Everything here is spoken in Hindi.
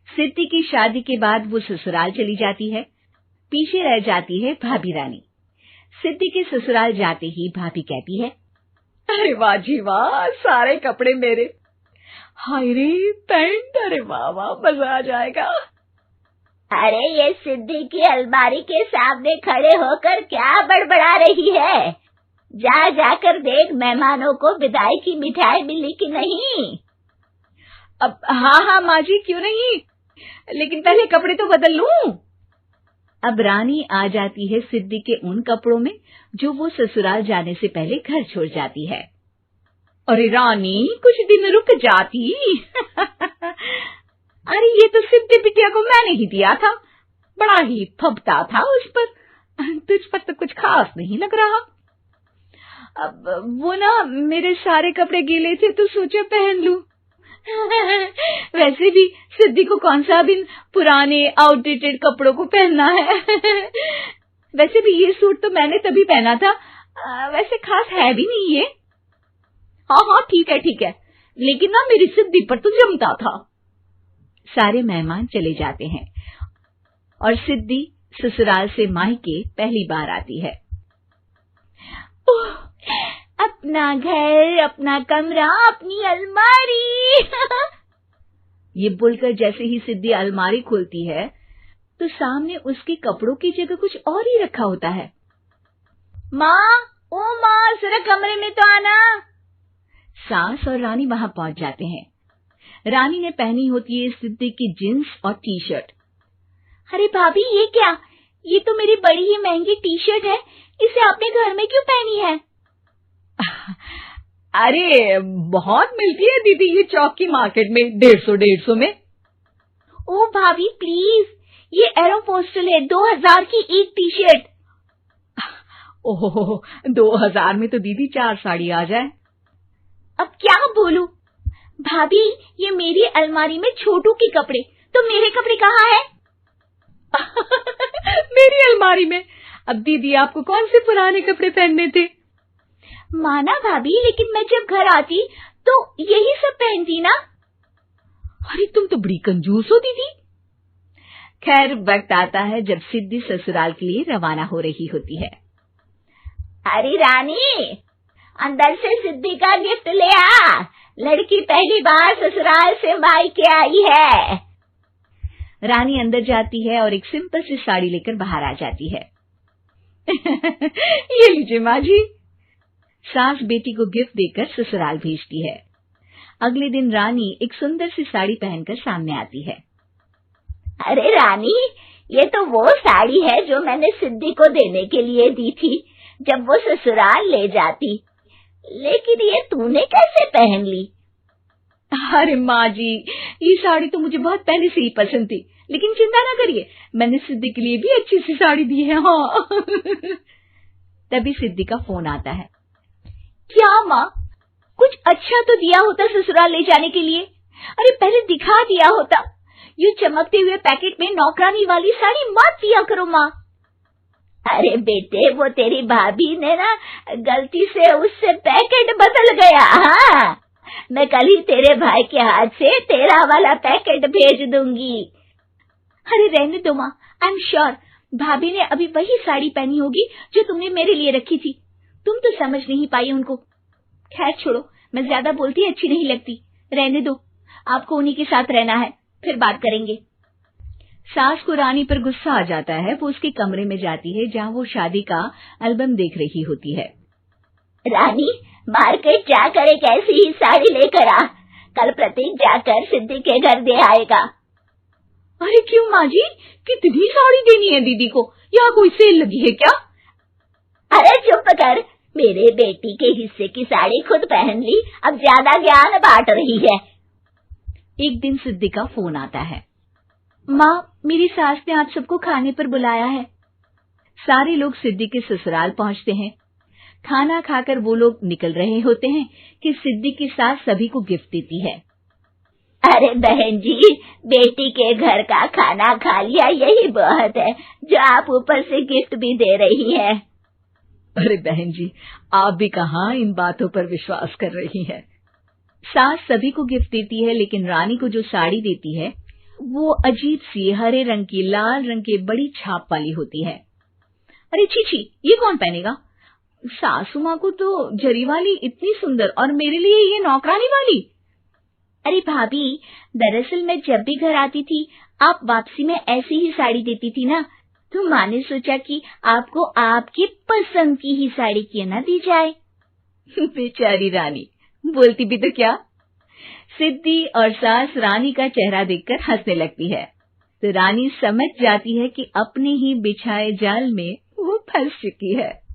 सिद्धि की शादी के बाद वो ससुराल चली जाती है। पीछे रह जाती है भाभी रानी। सिद्धि के ससुराल जाते ही भाभी कहती है, अरे वाह जी वाह, सारे कपड़े मेरे। हाय रे पैंट, अरे वाह वाह, मजा आ जाएगा। अरे ये सिद्धि की अलमारी के सामने खड़े होकर क्या बड़बड़ा रही है? जा जाकर देख मेहमानों को विदाई की मिठाई मिली कि नहीं। अब हाँ माँ जी, क्यों नहीं, लेकिन पहले कपड़े तो बदल लूं। अब रानी आ जाती है सिद्धि के उन कपड़ों में जो वो ससुराल जाने से पहले घर छोड़ जाती है। अरे रानी, कुछ दिन रुक जाती। अरे ये तो सिद्धि बिटिया को मैंने ही दिया था, बड़ा ही फबता था उस पर, तुझ पर तो कुछ खास नहीं लग रहा। अब वो ना मेरे सारे कपड़े गीले थे तो सोचा पहन लूं। वैसे भी सिद्धि को कौन सा दिन पुराने आउटडेटेड कपड़ों को पहनना है। वैसे भी ये सूट तो मैंने तभी पहना था, वैसे खास है भी नहीं ये। हाँ ठीक है, लेकिन ना मेरी सिद्धि पर तो जमता था। सारे मेहमान चले जाते हैं और सिद्धि ससुराल से मायके पहली बार आती है। अपना घर, अपना कमरा, अपनी अलमारी। ये बोलकर जैसे ही सिद्धि अलमारी खोलती है तो सामने उसके कपड़ों की जगह कुछ और ही रखा होता है। माँ, ओ माँ, जरा कमरे में तो आना। सास और रानी वहां पहुंच जाते हैं। रानी ने पहनी होती है सिद्धि की जींस और टी शर्ट। अरे भाभी, ये क्या? ये तो मेरी बड़ी ही महंगी टी शर्ट है, इसे आपने घर में क्यों पहनी है? अरे बहुत मिलती है दीदी ये चौक की मार्केट में, 150 में। ओ भाभी प्लीज, ये एरोपोस्टल है, 2000 की एक टी शर्ट। ओहो, 2000 में तो दीदी 4 साड़ी आ जाए। अब क्या बोलूं? भाभी, ये मेरी अलमारी में छोटू के कपड़े, तो मेरे कपड़े कहाँ हैं? मेरी अलमारी में? अब दीदी आपको कौन से पुराने कपड़े पहनने थे? माना भाभी, लेकिन मैं जब घर आती तो यही सब पहनती ना। अरे तुम तो बड़ी कंजूस हो दीदी। खैर, वक्त आता है जब सिद्धि ससुराल के लिए रवाना हो रही होती है। अरे रानी, अंदर से सिद्धि का गिफ्ट ले आ, लड़की पहली बार ससुराल से मायके आई है। रानी अंदर जाती है और एक सिंपल सी साड़ी लेकर बाहर आ जाती है। ये लीजिए माँ जी। सास बेटी को गिफ्ट देकर ससुराल भेजती है। अगले दिन रानी एक सुंदर सी साड़ी पहनकर सामने आती है। अरे रानी, ये तो वो साड़ी है जो मैंने सिद्धि को देने के लिए दी थी जब वो ससुराल ले जाती, लेकिन ये तूने कैसे पहन ली? अरे माँ जी, ये साड़ी तो मुझे बहुत पहले से ही पसंद थी, लेकिन चिंता ना करिए, मैंने सिद्धि के लिए भी अच्छी सी साड़ी दी है। हाँ। तभी सिद्धि का फोन आता है। क्या माँ, कुछ अच्छा तो दिया होता ससुराल ले जाने के लिए। अरे पहले दिखा दिया होता। ये चमकते हुए पैकेट में नौकरानी वाली साड़ी मत दिया करो माँ। अरे बेटे, वो तेरी भाभी ने ना गलती से उससे पैकेट बदल गया। हाँ, मैं कल ही तेरे भाई के हाथ से तेरा वाला पैकेट भेज दूंगी। अरे रहने दो माँ, आई एम श्योर भाभी ने अभी वही साड़ी पहनी होगी जो तुमने मेरे लिए रखी थी। तुम तो समझ नहीं पाई उनको। खैर छोड़ो, मैं ज्यादा बोलती अच्छी नहीं लगती, रहने दो, आपको उन्हीं के साथ रहना है, फिर बात करेंगे। सास को रानी पर गुस्सा आ जाता है। वो उसके कमरे में जाती है जहाँ वो शादी का एल्बम देख रही होती है। रानी, मार्केट जाकर एक ऐसी ही साड़ी लेकर आ, कल प्रतीक जाकर सिद्धि के घर दे आएगा। अरे क्यों माँ जी, कितनी साड़ी देनी है दीदी को? यहाँ कोई सेल लगी है क्या? अरे चुप कर, मेरे बेटी के हिस्से की साड़ी खुद पहन ली, अब ज्यादा ज्ञान बांट रही है। एक दिन सिद्धि का फोन आता है। माँ, मेरी सास ने आप सबको खाने पर बुलाया है। सारे लोग सिद्धि के ससुराल पहुँचते हैं। खाना खाकर वो लोग निकल रहे होते हैं कि सिद्धि की सास सभी को गिफ्ट देती है। अरे बहन जी, बेटी के घर का खाना खा लिया, यही बहुत है जो आप ऊपर से गिफ्ट भी दे रही है। अरे बहन जी, आप भी कहाँ इन बातों पर विश्वास कर रही हैं। सास सभी को गिफ्ट देती है, लेकिन रानी को जो साड़ी देती है वो अजीब सी हरे रंग की लाल रंग के बड़ी छाप वाली होती है। अरे छी, ये कौन पहनेगा? सासू माँ को तो जरी वाली इतनी सुंदर, और मेरे लिए ये नौकरानी वाली। अरे भाभी, दरअसल मैं जब भी घर आती थी आप वापसी में ऐसी ही साड़ी देती थी ना, तो माँ ने सोचा कि आपको आपकी पसंद की ही साड़ी क्यों ना दी जाए। बेचारी रानी, बोलती भी तो क्या। सिद्धि और सास रानी का चेहरा देखकर हंसने लगती है, तो रानी समझ जाती है कि अपने ही बिछाए जाल में वो फंस चुकी है।